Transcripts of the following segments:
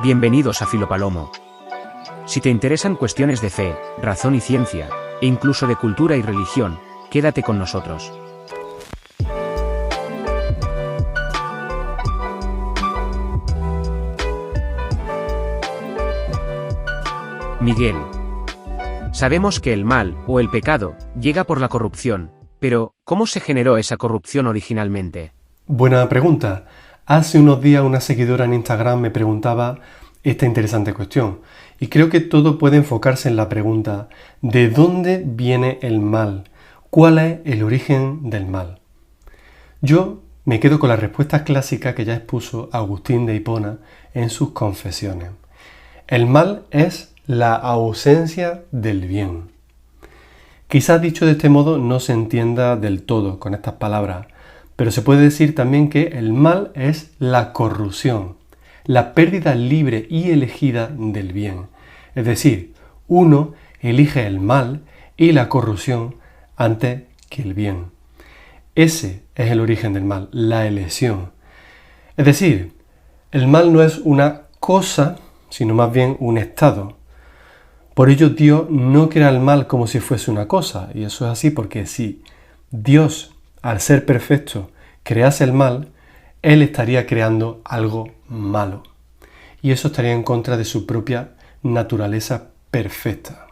Bienvenidos a Filopalomo. Si te interesan cuestiones de fe, razón y ciencia, e incluso de cultura y religión, quédate con nosotros. Miguel. Sabemos que el mal, o el pecado, llega por la corrupción, pero ¿cómo se generó esa corrupción originalmente? Buena pregunta. Hace unos días una seguidora en Instagram me preguntaba esta interesante cuestión, y creo que todo puede enfocarse en la pregunta: ¿de dónde viene el mal? ¿Cuál es el origen del mal? Yo me quedo con la respuesta clásica que ya expuso Agustín de Hipona en sus Confesiones. El mal es la ausencia del bien. Quizás dicho de este modo no se entienda del todo con estas palabras, pero se puede decir también que el mal es la corrupción, la pérdida libre y elegida del bien. Es decir, uno elige el mal y la corrupción antes que el bien. Ese es el origen del mal, la elección. Es decir, el mal no es una cosa, sino más bien un estado. Por ello Dios no crea el mal como si fuese una cosa, y eso es así porque si Dios, al ser perfecto, crease el mal, Él estaría creando algo malo. Y eso estaría en contra de su propia naturaleza perfecta.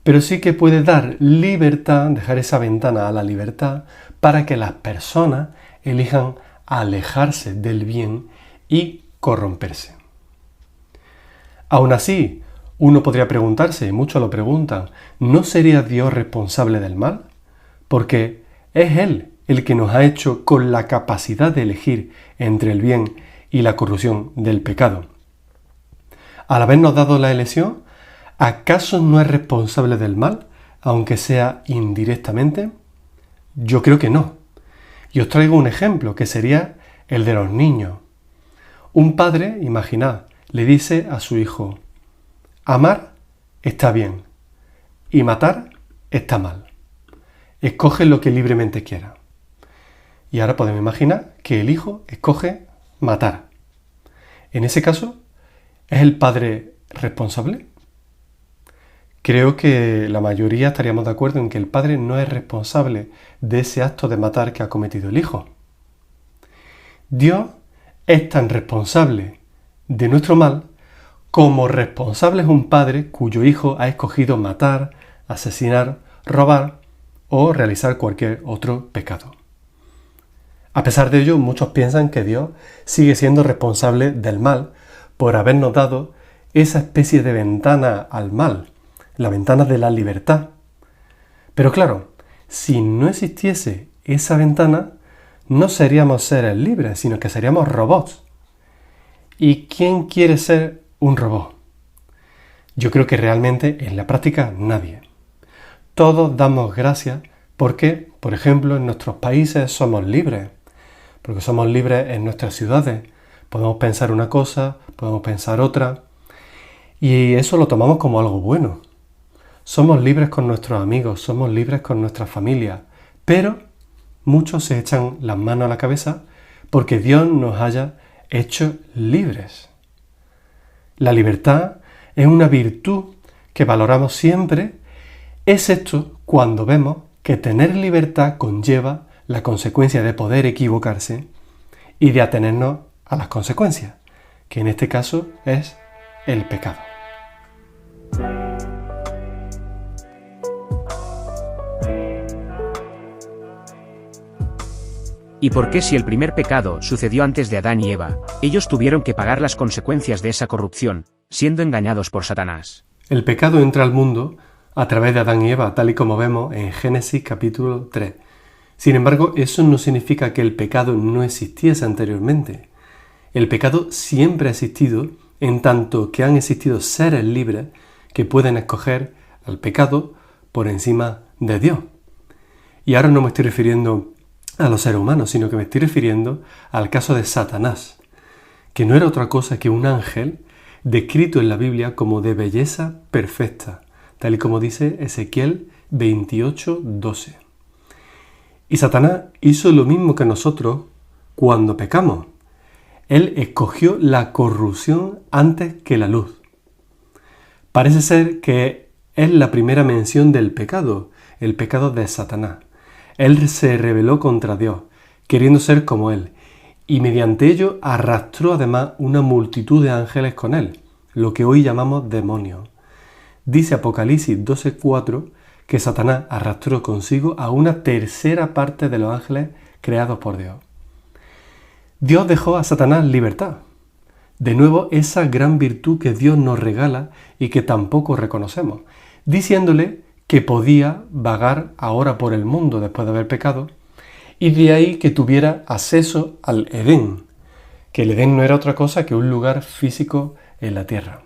Pero sí que puede dar libertad, dejar esa ventana a la libertad, para que las personas elijan alejarse del bien y corromperse. Aún así, uno podría preguntarse, y muchos lo preguntan, ¿no sería Dios responsable del mal? Porque es Él el que nos ha hecho con la capacidad de elegir entre el bien y la corrupción del pecado. Al habernos dado la elección, ¿acaso no es responsable del mal, aunque sea indirectamente? Yo creo que no. Y os traigo un ejemplo, que sería el de los niños. Un padre, imaginad, le dice a su hijo: amar está bien y matar está mal. Escoge lo que libremente quiera. Y ahora podemos imaginar que el hijo escoge matar. En ese caso, ¿es el padre responsable? Creo que la mayoría estaríamos de acuerdo en que el padre no es responsable de ese acto de matar que ha cometido el hijo. Dios es tan responsable de nuestro mal como responsable es un padre cuyo hijo ha escogido matar, asesinar, robar o realizar cualquier otro pecado. A pesar de ello, muchos piensan que Dios sigue siendo responsable del mal por habernos dado esa especie de ventana al mal, la ventana de la libertad. Pero claro, si no existiese esa ventana, no seríamos seres libres, sino que seríamos robots. ¿Y quién quiere ser un robot? Yo creo que realmente en la práctica nadie. Todos damos gracias porque, por ejemplo, en nuestros países somos libres, porque somos libres en nuestras ciudades. Podemos pensar una cosa, podemos pensar otra, y eso lo tomamos como algo bueno. Somos libres con nuestros amigos, somos libres con nuestra familia, pero muchos se echan las manos a la cabeza porque Dios nos haya hecho libres. La libertad es una virtud que valoramos siempre, excepto cuando vemos que tener libertad conlleva la consecuencia de poder equivocarse y de atenernos a las consecuencias, que en este caso es el pecado. ¿Y por qué, si el primer pecado sucedió antes de Adán y Eva, ellos tuvieron que pagar las consecuencias de esa corrupción, siendo engañados por Satanás? El pecado entra al mundo a través de Adán y Eva, tal y como vemos en Génesis capítulo 3. Sin embargo, eso no significa que el pecado no existiese anteriormente. El pecado siempre ha existido, en tanto que han existido seres libres que pueden escoger al pecado por encima de Dios. Y ahora no me estoy refiriendo a los seres humanos, sino que me estoy refiriendo al caso de Satanás, que no era otra cosa que un ángel descrito en la Biblia como de belleza perfecta, tal y como dice Ezequiel 28:12. Y Satanás hizo lo mismo que nosotros cuando pecamos. Él escogió la corrupción antes que la luz. Parece ser que es la primera mención del pecado, el pecado de Satanás. Él se rebeló contra Dios, queriendo ser como Él, y mediante ello arrastró además una multitud de ángeles con Él, lo que hoy llamamos demonios. Dice Apocalipsis 12:4 que Satanás arrastró consigo a una tercera parte de los ángeles creados por Dios. Dios dejó a Satanás libertad. De nuevo, esa gran virtud que Dios nos regala y que tampoco reconocemos, diciéndole que podía vagar ahora por el mundo después de haber pecado, y de ahí que tuviera acceso al Edén, que el Edén no era otra cosa que un lugar físico en la tierra.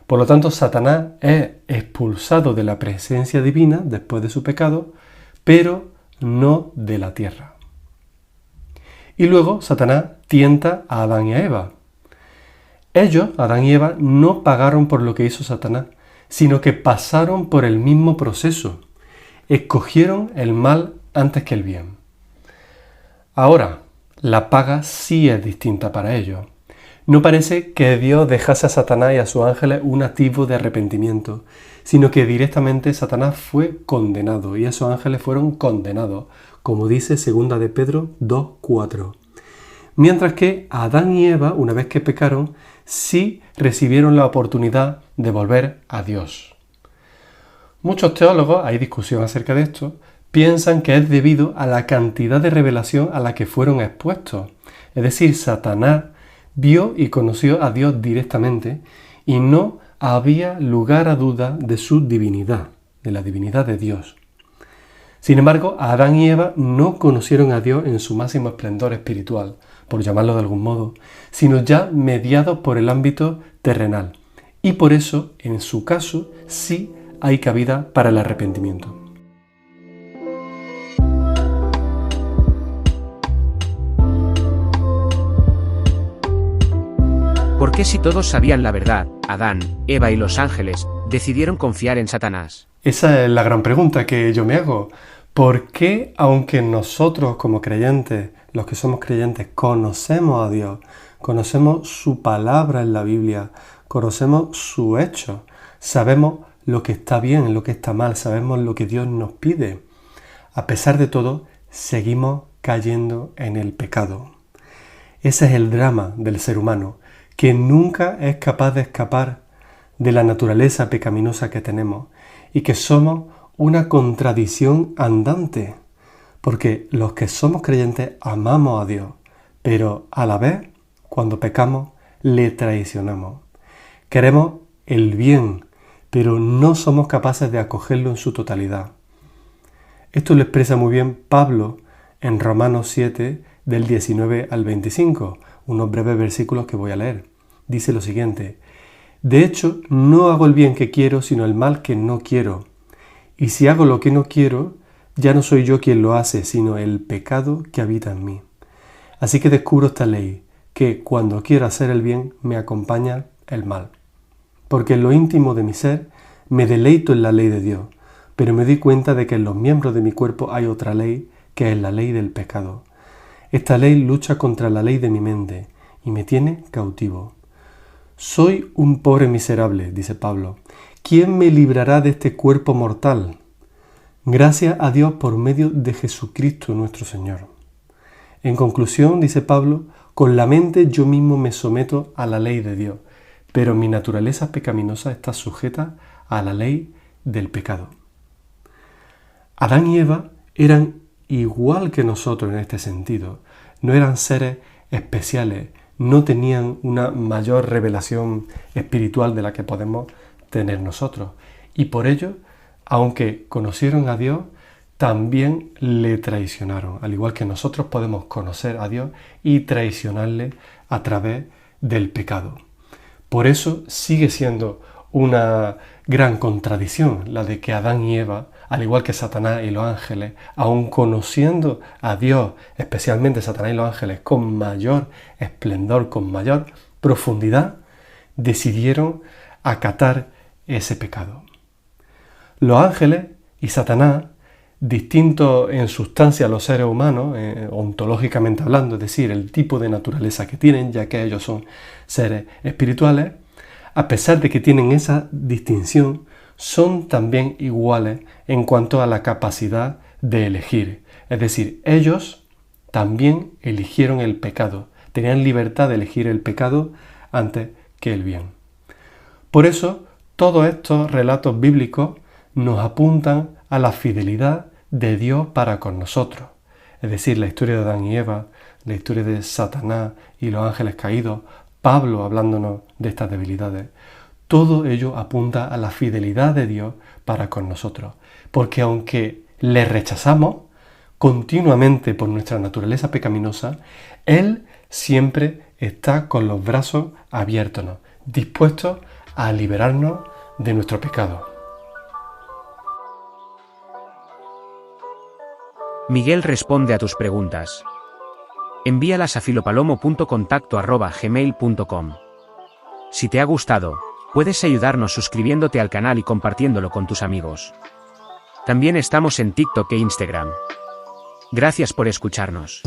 Por lo tanto, Satanás es expulsado de la presencia divina después de su pecado, pero no de la tierra. Y luego Satanás tienta a Adán y a Eva. Ellos, Adán y Eva, no pagaron por lo que hizo Satanás, sino que pasaron por el mismo proceso. Escogieron el mal antes que el bien. Ahora, la paga sí es distinta para ellos. No parece que Dios dejase a Satanás y a sus ángeles un atisbo de arrepentimiento, sino que directamente Satanás fue condenado y esos ángeles fueron condenados, como dice 2 de Pedro 2:4. Mientras que Adán y Eva, una vez que pecaron, sí recibieron la oportunidad de volver a Dios. Muchos teólogos, hay discusión acerca de esto, piensan que es debido a la cantidad de revelación a la que fueron expuestos. Es decir, Satanás vio y conoció a Dios directamente y no había lugar a duda de su divinidad, de la divinidad de Dios. Sin embargo, Adán y Eva no conocieron a Dios en su máximo esplendor espiritual, por llamarlo de algún modo, sino ya mediados por el ámbito terrenal. Y por eso, en su caso, sí hay cabida para el arrepentimiento. ¿Por qué si todos sabían la verdad, Adán, Eva y los ángeles, decidieron confiar en Satanás? Esa es la gran pregunta que yo me hago. ¿Por qué, aunque nosotros como creyentes, los que somos creyentes, conocemos a Dios, conocemos su palabra en la Biblia, conocemos su hecho, sabemos lo que está bien, lo que está mal, sabemos lo que Dios nos pide, a pesar de todo, seguimos cayendo en el pecado? Ese es el drama del ser humano, que nunca es capaz de escapar de la naturaleza pecaminosa que tenemos y que somos una contradicción andante, porque los que somos creyentes amamos a Dios, pero a la vez, cuando pecamos, le traicionamos. Queremos el bien, pero no somos capaces de acogerlo en su totalidad. Esto lo expresa muy bien Pablo en Romanos 7, del 19 al 25, unos breves versículos que voy a leer. Dice lo siguiente: de hecho, no hago el bien que quiero, sino el mal que no quiero. Y si hago lo que no quiero, ya no soy yo quien lo hace, sino el pecado que habita en mí. Así que descubro esta ley, que cuando quiero hacer el bien, me acompaña el mal. Porque en lo íntimo de mi ser, me deleito en la ley de Dios, pero me doy cuenta de que en los miembros de mi cuerpo hay otra ley, que es la ley del pecado. Esta ley lucha contra la ley de mi mente, y me tiene cautivo. Soy un pobre miserable, dice Pablo. ¿Quién me librará de este cuerpo mortal? Gracias a Dios por medio de Jesucristo nuestro Señor. En conclusión, dice Pablo, con la mente yo mismo me someto a la ley de Dios, pero mi naturaleza pecaminosa está sujeta a la ley del pecado. Adán y Eva eran igual que nosotros en este sentido. No eran seres especiales, no tenían una mayor revelación espiritual de la que podemos tener nosotros. Y por ello, aunque conocieron a Dios, también le traicionaron, al igual que nosotros podemos conocer a Dios y traicionarle a través del pecado. Por eso sigue siendo una gran contradicción la de que Adán y Eva, al igual que Satanás y los ángeles, aun conociendo a Dios, especialmente Satanás y los ángeles, con mayor esplendor, con mayor profundidad, decidieron acatar ese pecado. Los ángeles y Satanás distintos en sustancia a los seres humanos, ontológicamente hablando, es decir, el tipo de naturaleza que tienen, ya que ellos son seres espirituales, a pesar de que tienen esa distinción, son también iguales en cuanto a la capacidad de elegir. Es decir, ellos también eligieron el pecado, tenían libertad de elegir el pecado antes que el bien. Por eso, todos estos relatos bíblicos nos apuntan a la fidelidad de Dios para con nosotros. Es decir, la historia de Adán y Eva, la historia de Satanás y los ángeles caídos, Pablo hablándonos de estas debilidades. Todo ello apunta a la fidelidad de Dios para con nosotros. Porque aunque le rechazamos continuamente por nuestra naturaleza pecaminosa, Él siempre está con los brazos abiertos, dispuestos a liberarnos de nuestro pecado. Miguel responde a tus preguntas. Envíalas a filopalomo.contacto@gmail.com. Si te ha gustado, puedes ayudarnos suscribiéndote al canal y compartiéndolo con tus amigos. También estamos en TikTok e Instagram. Gracias por escucharnos.